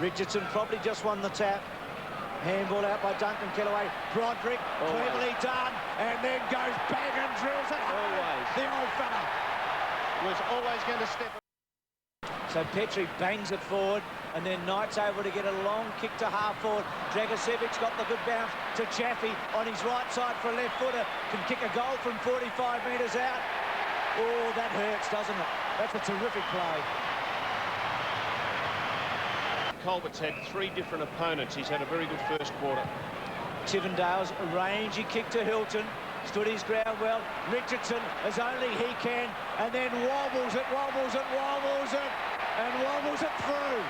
Richardson probably just won the tap. Handball out by Duncan Kellaway. Broderick, cleverly done, and then goes bang and drills it home. The old fella was always going to step. So Petrie bangs it forward, and then Knight's able to get a long kick to half forward. Dragosevic's got the good bounce to Chaffee on his right side for a left footer. Can kick a goal from 45 metres out. Oh, that hurts, doesn't it? That's a terrific play. Colbert's had 3 different opponents. He's had a very good first quarter. Tivendale's a rangy kick to Hilton. Stood his ground well. Richardson, as only he can, and then wobbles it, and wobbles it through.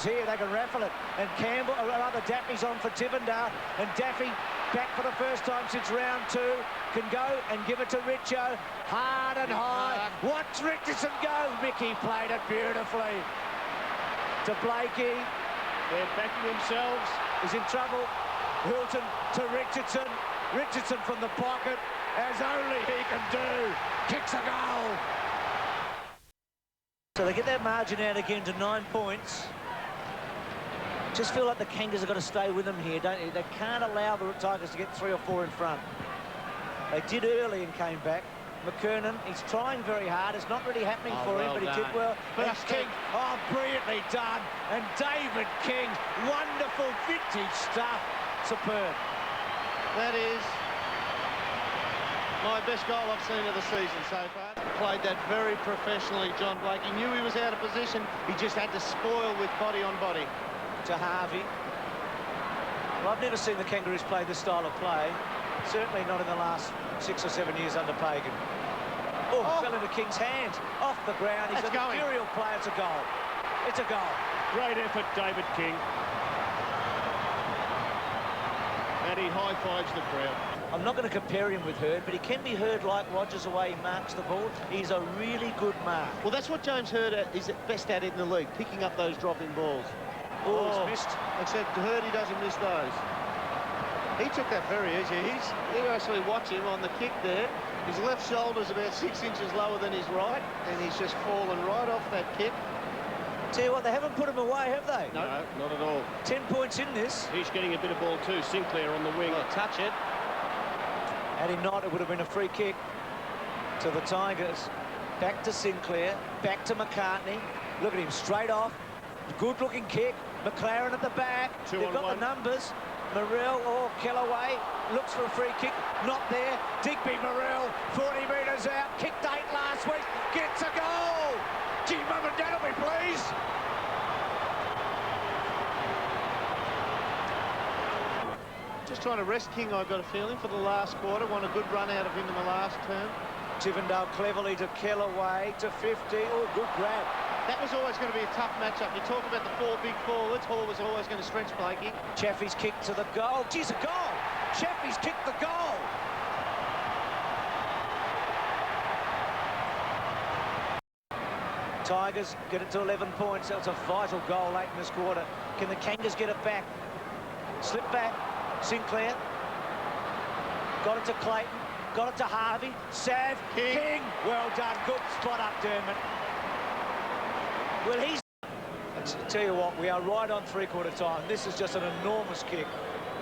Here, they can raffle it, and Campbell, or rather Daffy's on for Tivendale, and Daffy, back for the first time since round 2, can go and give it to Richo, hard and high. Watch Richardson go. Mickey played it beautifully. To Blakey. They're backing themselves. He's in trouble. Hilton to Richardson. Richardson from the pocket, as only he can do. Kicks a goal. So they get that margin out again to 9 points. Just feel like the Kangas have got to stay with them here, don't you? They can't allow the Tigers to get 3 or 4 in front. They did early and came back. McKernan, he's trying very hard. It's not really happening for him, but he did well. First King, brilliantly done. And David King, wonderful vintage stuff. Superb. That is my best goal I've seen of the season so far. Played that very professionally, John Blake. He knew he was out of position. He just had to spoil with body on body. To Harvey. Well, I've never seen the Kangaroos play this style of play. Certainly not in the last 6 or 7 years under Pagan. Fell into King's hands. Off the ground. He's a mercurial play. It's a goal. It's a goal. Great effort, David King. And he high-fives the crowd. I'm not going to compare him with Hurd, but he can be Hurd like Rogers the way he marks the ball. He's a really good mark. Well, that's what James Hurd is best at in the league, picking up those dropping balls. He's missed. Except Hurdy doesn't miss those. He took that very easy. You actually watch him on the kick there. His left shoulder's about 6 inches lower than his right, and he's just fallen right off that kick. Tell you what, they haven't put him away, have they? No, not at all. 10 points in this. He's getting a bit of ball too. Sinclair on the wing. Touch it. Had he not, it would have been a free kick to the Tigers. Back to Sinclair, back to McCartney. Look at him, straight off. Good-looking kick. McLaren at the back. They've got the numbers. Morrell or Kellaway looks for a free kick. Not there. Digby Morrell, 40 metres out. Kicked 8 last week. Gets a goal. Gee, Mum and Dad will be pleased. Just trying to rest King, I've got a feeling, for the last quarter. Want a good run out of him in the last term. Tivendale cleverly to Kellaway to 50. Oh, good grab. That was always going to be a tough matchup. You talk about the 4 big forwards. Hall was always going to stretch Blakey. Chaffee's kick to the goal. Geez, a goal. Chaffee's kicked the goal. Tigers get it to 11 points. That was a vital goal late in this quarter. Can the Kangas get it back? Slip back. Sinclair. Got it to Clayton. Got it to Harvey. Sav. King. Well done. Good spot up, Dermot. Well, I tell you what, we are right on 3/4 time. This is just an enormous kick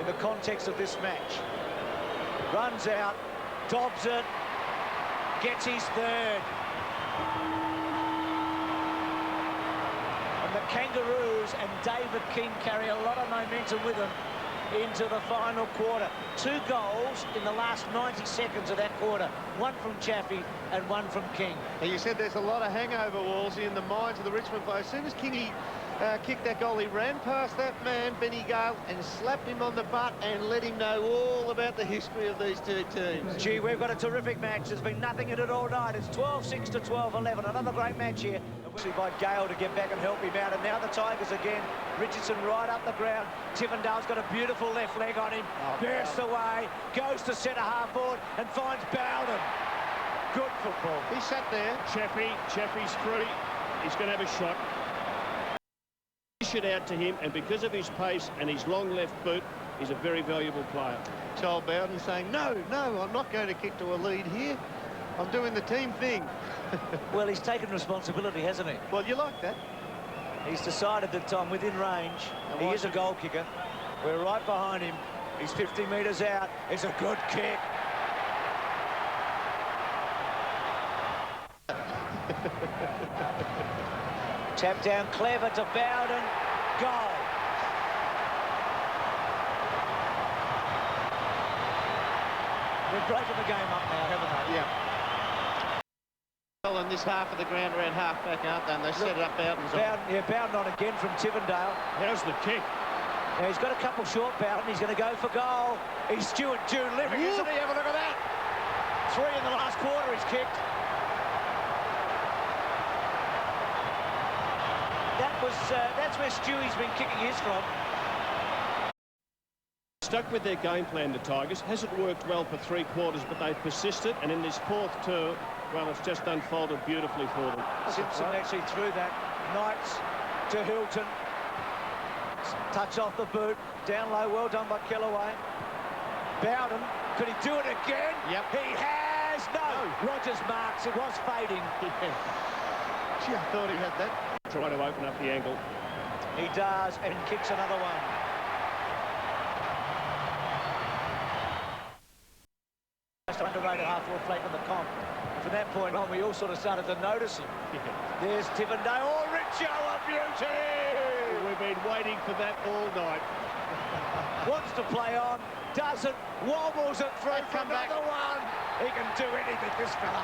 in the context of this match. Runs out, dobs it, gets his 3rd. And the Kangaroos and David King carry a lot of momentum with them into the final quarter. 2 goals in the last 90 seconds of that quarter. 1 from Chaffee and 1 from King. And you said there's a lot of hangover, Wolsey, in the minds of the Richmond players. As soon as Kingy kicked that goal, he ran past that man, Benny Gale, and slapped him on the butt and let him know all about the history of these 2 teams. Gee, we've got a terrific match. There's been nothing in it all night. It's 12-6 to 12-11. Another great match here. By Gale to get back and help him out. And now the Tigers again. Richardson right up the ground. Tivendale's got a beautiful left leg on him. Bursts away. Goes to centre half forward and finds Bowden. Good football. He sat there. Chaffee's free. He's going to have a shot. Dish it out to him, and because of his pace and his long left boot, he's a very valuable player. Joel Bowden saying, no, I'm not going to kick to a lead here. I'm doing the team thing. Well, he's taken responsibility, hasn't he? Well, you like that. He's decided that I'm within range. And He why is a should goal kicker. We're right behind him. He's 50 metres out. It's a good kick. Tap down clever to Bowden. Goal. They're breaking the game up now, haven't they? Yeah. Well, in this half of the ground around half-back, aren't they? And they set it up Bowden's on. Bowden on again from Tivendale. How's the kick? Now he's got a couple short, Bowden. He's going to go for goal. He's Stuart Dew living, isn't he? Have a look at that. 3 in the last quarter he's kicked. That's where Stewie's been kicking his from. Stuck with their game plan, the Tigers. Hasn't worked well for 3 quarters, but they've persisted, and in this 4th term, well, it's just unfolded beautifully for them. Simpson actually threw that. Knights to Hilton. Touch off the boot. Down low, well done by Kellaway. Bowden, could he do it again? Yep. He has! No! Rogers marks, it was fading. Gee, I thought he had that. Trying to open up the angle. He does, and kicks another one. Most underrated half-forward flank in the comp. From that point on, we all sort of started to notice him. There's Tivendale. Oh, Richo, a beauty! We've been waiting for that all night. Wants to play on, doesn't, wobbles it through for Come back. another one. He can do anything, this fella.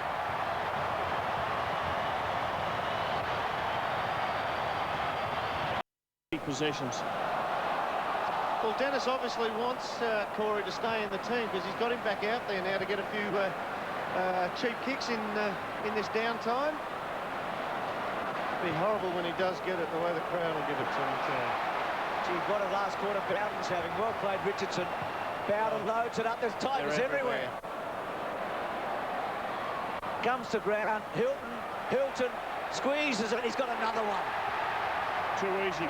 Possessions. Well, Dennis obviously wants Corey to stay in the team because he's got him back out there now to get a few cheap kicks in this downtime. It'd be horrible when he does get it the way the crowd will give it to him. Gee, what a last quarter Bowden's having. Well played, Richardson. Bowden loads it up. There's Tigers everywhere. Comes to ground. Hilton squeezes it. He's got another one. Too easy.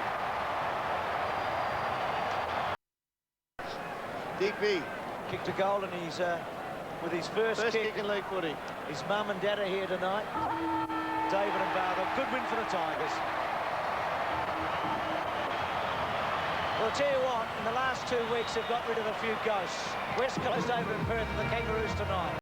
DP. Kicked a goal, and he's with his first kick. Kick in league footy. His mum and dad are here tonight. David and Bowden. Good win for the Tigers. Well, I'll tell you what, in the last 2 weeks, they've got rid of a few ghosts. West Coast over in Perth and the Kangaroos tonight.